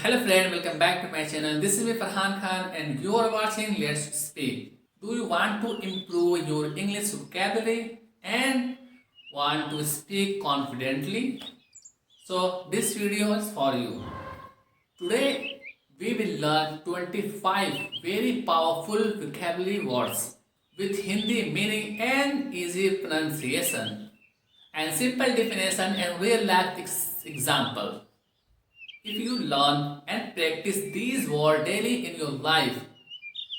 Hello friend, welcome back to my channel. This is me Farhan Khan and you are watching Let's Speak. Do you want to improve your English vocabulary and want to speak confidently? So this video is for you. Today we will learn 25 very powerful vocabulary words with Hindi meaning and easy pronunciation and simple definition and real life example. If you learn and practice these words daily in your life,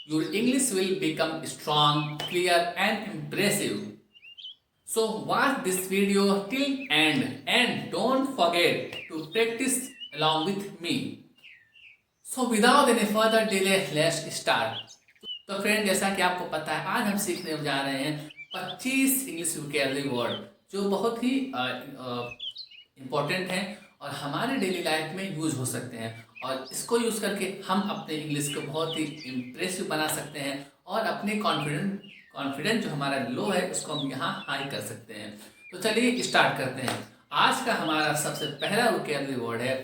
your English will become strong, clear and impressive. So watch this video till end and don't forget to practice along with me. So without any further delay, let's start. तो friend, जैसा कि आपको पता है, आज हम सीखने जा रहे हैं 25 इंग्लिश वोकैबुलरी वर्ड जो बहुत ही इम्पोर्टेंट हैं और हमारे डेली लाइफ में यूज हो सकते हैं और इसको यूज करके हम अपने इंग्लिश को बहुत ही इम्प्रेसिव बना सकते हैं और अपने कॉन्फिडेंस जो हमारा लो है उसको हम यहाँ हाई कर सकते हैं। तो चलिए स्टार्ट करते हैं। आज का हमारा सबसे पहला वोकैबुलरी वर्ड है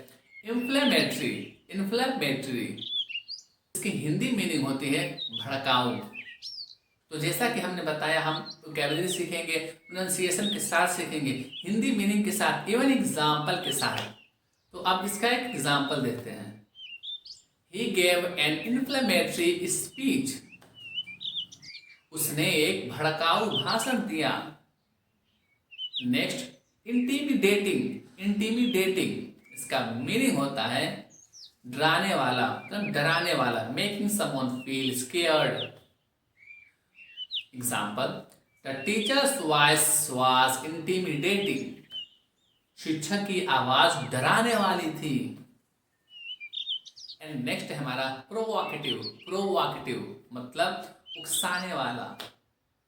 इन्फ्लेमेटरी। इन्फ्लेमेटरी इसकी हिंदी मीनिंग होती है भड़काऊ। तो जैसा कि हमने बताया, हम वोकैबुलरी सीखेंगे, प्रोनाउंसिएशन के साथ सीखेंगे, हिंदी मीनिंग के साथ, इवन एग्जाम्पल के साथ। तो अब इसका एक एग्जाम्पल देखते हैं। He gave an inflammatory speech. उसने एक भड़काऊ भाषण दिया। Next, intimidating. इंटीमिडेटिंग इसका मीनिंग होता है डराने वाला, मतलब डराने वाला। Making someone feel scared. Example, the teachers voice was intimidating. शिक्षक की आवाज डराने वाली थी। एंड नेक्स्ट है हमारा प्रोवोकेटिव। प्रोवोकेटिव मतलब उकसाने वाला,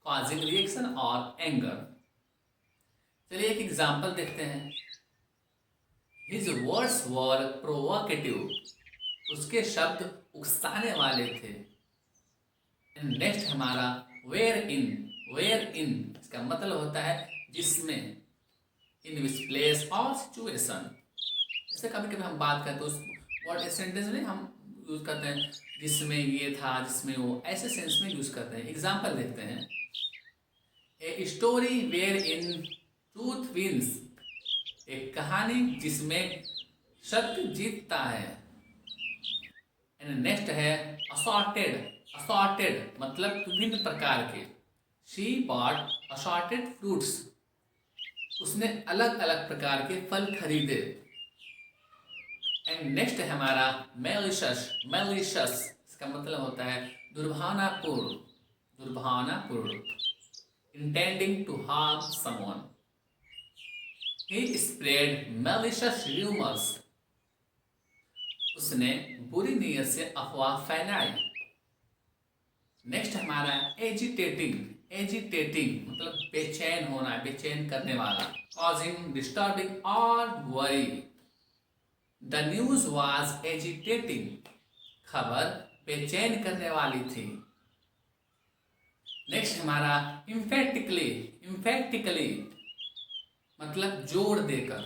कॉजिंग रिएक्शन और एंगर। चलिए एक एग्जाम्पल देखते हैं। His words were provocative. उसके शब्द उकसाने वाले थे। एंड नेक्स्ट हमारा वेयर इन। वेयर इन इसका मतलब होता है जिसमें, इन विच प्लेस और सिचुएशन। जैसे कभी कभी हम बात करते हैं उस वर्ड सेंटेंस में हम यूज करते हैं जिसमें ये था, जिसमें वो, ऐसे सेंस में यूज करते हैं। एग्जाम्पल देखते हैं। A story wherein truth wins. एक कहानी जिसमें सत्य जीतता है। एंड नेक्स्ट है असॉर्टेड। असॉर्टेड मतलब विभिन्न प्रकार के। She bought assorted fruits. उसने अलग अलग प्रकार के फल खरीदे। एंड नेक्स्ट है हमारा मैलिशियस। मैलिशियस इसका मतलब होता है दुर्भावनापूर्ण। दुर्भावनापूर्ण, intending to harm someone. He spread malicious rumors. उसने बुरी नीयत से अफवाह फैलाई। नेक्स्ट हमारा एजिटेटिंग। एजिटेटिंग मतलब बेचैन होना, बेचैन करने वाला। कॉजिंग डिस्टर्बिंग और worry. The news was agitating. खबर बेचैन करने वाली थी। नेक्स्ट हमारा इम्फेटिकली। इम्फेटिकली मतलब जोर देकर।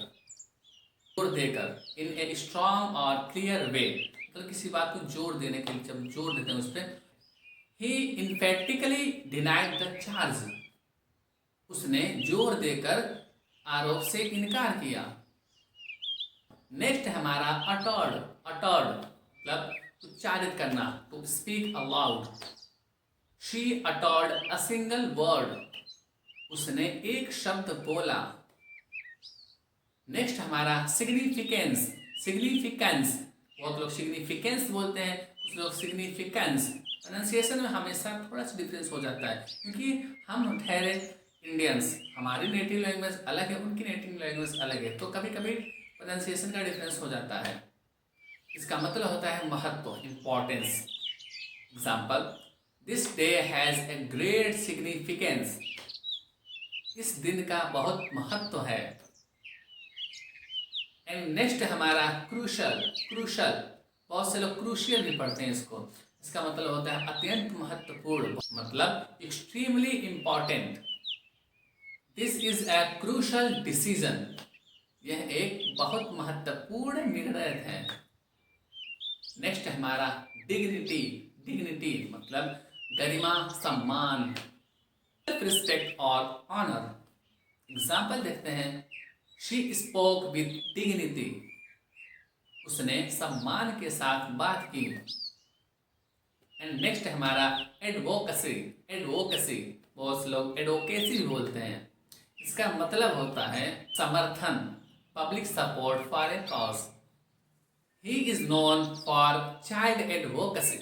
जोर देकर, इन ए स्ट्रॉन्ग और क्लियर वे। मतलब किसी बात को जोर देने के लिए जब जोर देते हैं उस पर। ही इन्फेटिकली डिनाइड द चार्ज। उसने जोर देकर आरोप से इनकार किया। नेक्स्ट हमारा अटर्ड। अटर्ड मतलब उच्चारित करना, to speak aloud. She uttered a single word. उसने एक शब्द बोला। नेक्स्ट हमारा सिग्निफिकेंस। सिग्निफिकेंस, बहुत लोग सिग्निफिकेंस बोलते हैं, कुछ लोग सिग्निफिकेंस। प्रोनाउंसिएशन में हमेशा थोड़ा सा डिफरेंस हो जाता है क्योंकि हम ठहरे इंडियंस, हमारी नेटिव लैंग्वेज अलग है, उनकी नेटिव लैंग्वेज अलग है, तो कभी कभी प्रोनाउंसिएशन का डिफरेंस हो जाता है। इसका मतलब होता है महत्व, importance. Example, this day has a great significance. इस दिन का बहुत महत्व है। एंड नेक्स्ट हमारा क्रूशल। क्रूशल बहुत से लोग क्रूशियल भी पढ़ते हैं इसको। इसका मतलब होता है अत्यंत महत्वपूर्ण, मतलब extremely important. This is a crucial decision. यह एक बहुत महत्वपूर्ण निर्णय है। नेक्स्ट हमारा डिग्निटी। डिग्निटी मतलब गरिमा, सम्मान, सेल्फ रिस्पेक्ट और ऑनर। एग्जाम्पल देखते हैं। शी स्पोक विथ डिग्निटी, उसने सम्मान के साथ बात की। एंड नेक्स्ट हमारा एडवोकेसी। एडवोकेसी बहुत लोग एडवोकेसी भी बोलते हैं। इसका मतलब होता है समर्थन, public support for a cause. He is known for child advocacy,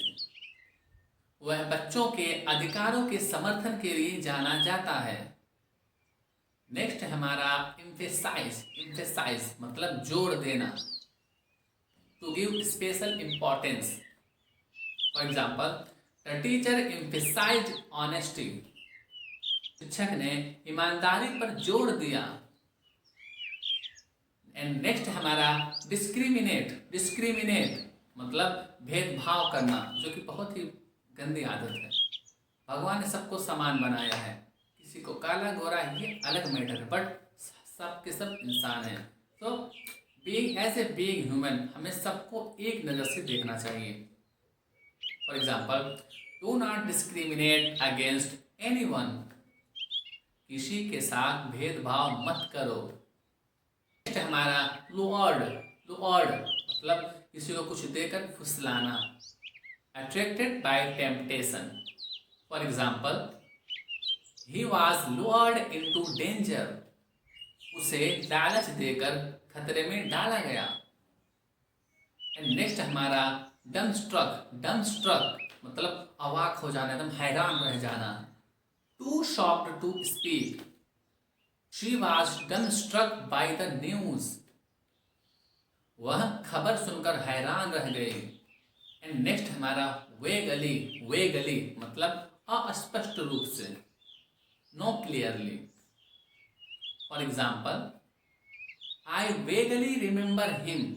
वह बच्चों के अधिकारों के समर्थन के लिए जाना जाता है। नेक्स्ट हमारा एम्फेसाइज। एम्फेसाइज मतलब जोर देना, to give special importance. For example, the teacher emphasise honesty, शिक्षक ने ईमानदारी पर जोर दिया। एंड नेक्स्ट हमारा डिस्क्रिमिनेट। डिस्क्रिमिनेट मतलब भेदभाव करना, जो कि बहुत ही गंदी आदत है। भगवान ने सबको समान बनाया है, किसी को काला गोरा ये अलग मैटर है, बट सब के सब इंसान हैं। तो being as a being human हमें सबको एक नज़र से देखना चाहिए। For example, do not discriminate against anyone, किसी के साथ भेदभाव मत करो। नेक्स्ट हमारा लुअर्ड। लुअर्ड मतलब किसी को कुछ देकर फुसलाना, attracted by temptation. For example, he was lured into danger, उसे लालच देकर खतरे में डाला गया। एंड नेक्स्ट हमारा डम स्ट्रक। डम स्ट्रक मतलब अवाक हो जाना, एकदम हैरान रह जाना। Too shocked to speak, she was dumbstruck by the news, वह खबर सुनकर हैरान रह गई। एंड नेक्स्ट हमारा वेगली। वेगली मतलब अस्पष्ट रूप से, no clearly. For example, I vaguely remember him,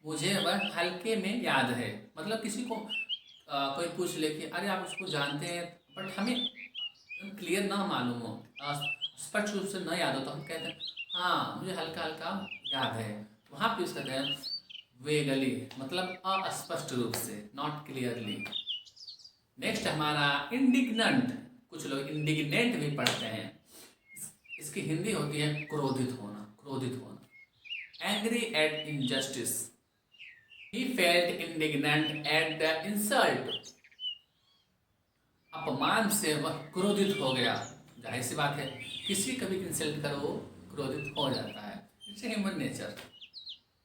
मुझे वह हल्के में याद है। मतलब किसी को कोई पूछ ले कि अरे आप उसको जानते हैं, बट हमें क्लियर ना मालूम हो, स्पष्ट रूप से न याद हो, तो हम कहते हैं हाँ मुझे हल्का हल्का याद है। वहाँ पे यूज करते हैं वेगली, मतलब अस्पष्ट रूप से, नॉट क्लियरली। नेक्स्ट हमारा इंडिग्नेंट। कुछ लोग इंडिग्नेंट भी पढ़ते हैं, इसकी हिंदी होती है क्रोधित होना। क्रोधित होना, angry at injustice, he felt indignant at the insult, अपमान से वह क्रोधित हो गया। जाहिर सी बात है, किसी कभी इंसल्ट करो वो क्रोधित हो जाता है, it's human nature.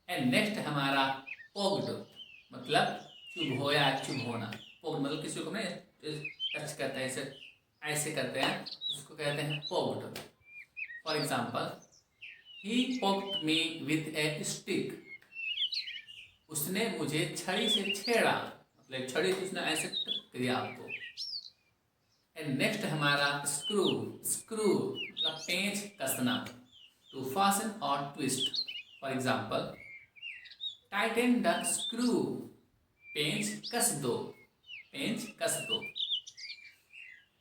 And next हमारा पोग्ड मतलब चुभोया, चुभोना। पोग्ड मतलब किसी को नहीं टच करते हैं, ऐसे ऐसे करते हैं, उसको कहते हैं poked. For example, he poked me with a stick, उसने मुझे छड़ी से छेड़ा, मतलब छड़ी से उसने ऐसे किया आपको। एंड नेक्स्ट हमारा स्क्रू। स्क्रू मतलब पेंच कसना, टू फास्टन और twist. For example, tighten the screw, पेंच कस दो, पेंच कस दो।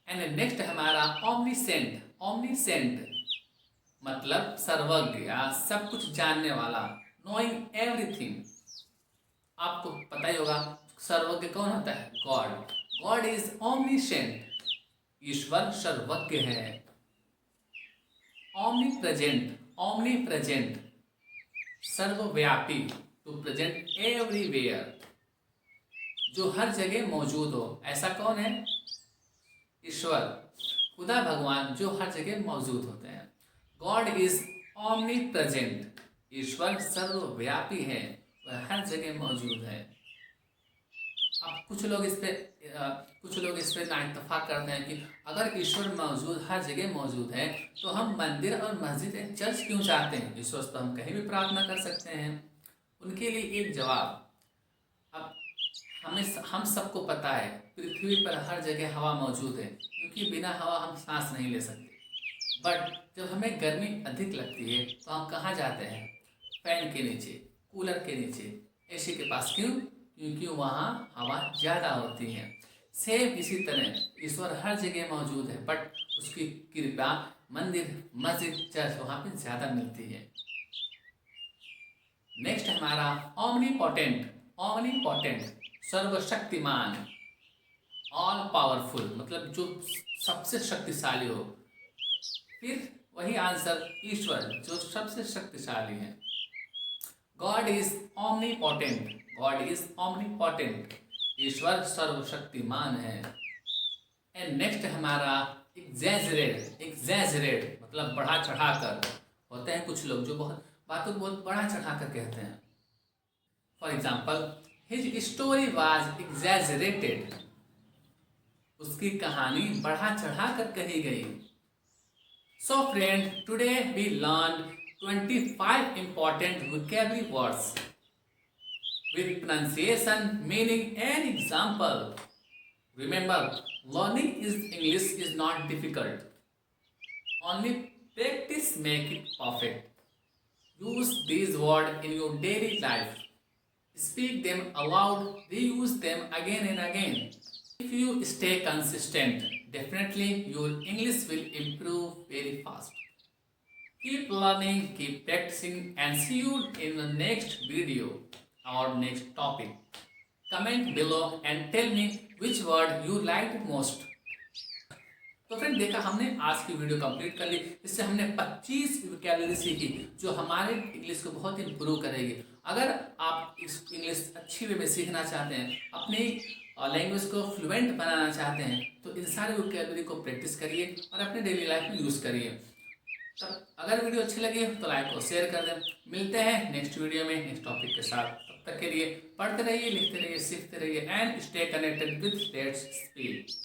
एंड नेक्स्ट हमारा ऑमनीसेंट। ऑमनीसेंट मतलब सर्वज्ञ या सब कुछ जानने वाला, नोइंग एवरीथिंग। आपको पता ही होगा सर्वज्ञ कौन होता है? गॉड। गॉड इज ऑमनीसेंट, ईश्वर सर्वज्ञ है। Omni present. ओमनी प्रेजेंट सर्वव्यापी, टू प्रेजेंट एवरीवेयर, जो हर जगह मौजूद हो। ऐसा कौन है? ईश्वर, खुदा भगवान जो हर जगह मौजूद होते हैं। गॉड इज ओमनी प्रेजेंट, ईश्वर सर्वव्यापी है, वह हर जगह मौजूद है। अब कुछ लोग इस पे ना इत्तेफाक करते हैं कि अगर ईश्वर मौजूद हर जगह मौजूद है तो हम मंदिर और मस्जिद चर्च क्यों चाहते हैं? ईश्वर तो हम कहीं भी प्रार्थना कर सकते हैं। उनके लिए एक जवाब, अब हम सबको पता है पृथ्वी पर हर जगह हवा मौजूद है, क्योंकि बिना हवा हम सांस नहीं ले सकते। बट जब हमें गर्मी अधिक लगती है तो हम कहाँ जाते हैं? फैन के नीचे, कूलर के नीचे, एसी के पास। क्यों? क्योंकि वहाँ हवा ज़्यादा होती है। सेम इसी तरह ईश्वर हर जगह मौजूद है, बट उसकी कृपा मंदिर, मस्जिद, चर्च वहाँ पे ज़्यादा मिलती है। नेक्स्ट हमारा ओमनीपोटेंट। ऑमनीपोटेंट, सर्वशक्तिमान। ऑल पावरफुल मतलब जो सबसे शक्तिशाली हो। फिर वही आंसर, ईश्वर जो सबसे शक्तिशाली है। गॉड इज ऑमनीपोटेंट, गॉड इज ऑमनीपोटेंट, ईश्वर सर्वशक्तिमान है। एंड नेक्स्ट हमारा एग्जैजरेट, एग्जैजरेट मतलब बढ़ा चढ़ा कर। होते हैं कुछ लोग जो बहुत बातों को बहुत बढ़ा चढ़ा कर कहते हैं। For example, his story was exaggerated, उसकी कहानी बढ़ा चढ़ा कर कही गई। So friend, today we learn 25 important vocabulary words with pronunciation, meaning and example. Remember, learning English is not difficult. Only practice make it perfect. Use these words in your daily life. Speak them aloud, reuse them again and again. If you stay consistent, definitely your English will improve very fast. Keep learning, keep practicing, and see you in the next video or next topic. Comment below and tell me which word you liked most. तो friend देखा हमने आज की video complete कर ली। इससे हमने 25 vocabulary सीखी जो हमारे इंग्लिश को बहुत इंप्रूव करेगी। अगर आप इस इंग्लिश अच्छी वे में सीखना चाहते हैं, अपनी लैंग्वेज को फ्लुएंट बनाना चाहते हैं, तो इन सारे वोकैबुलरी को प्रैक्टिस करिए और अपने डेली लाइफ में यूज़ करिए। तब अगर वीडियो अच्छी लगी तो लाइक और शेयर कर दें। मिलते हैं नेक्स्ट वीडियो में नेक्स्ट टॉपिक के साथ। तब तक के लिए पढ़ते रहिए, लिखते रहिए, सीखते रहिए and stay connected with let's speak.